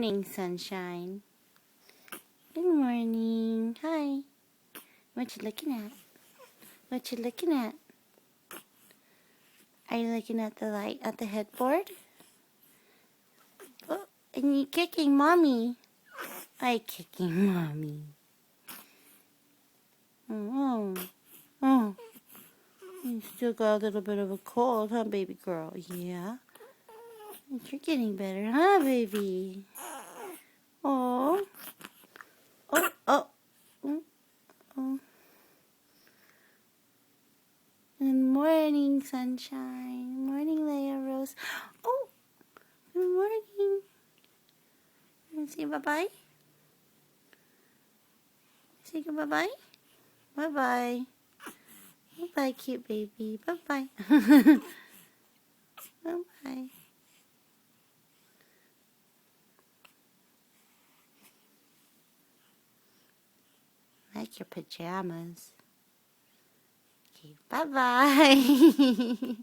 morning, sunshine. Good morning. Hi. What you looking at? What you looking at? Are you looking at the light at the headboard? Oh, and you kicking mommy. I kicking mommy. Oh, oh. You still got a little bit of a cold, huh, baby girl? Yeah. You're getting better, huh, baby? Oh. Oh, oh. Oh, oh. Good morning, sunshine. Morning, Lea Rose. Oh, good morning. Say bye-bye. Say bye-bye. Bye-bye. Bye-bye, cute baby. Bye-bye. Bye-bye. Like your pajamas. Okay, bye-bye.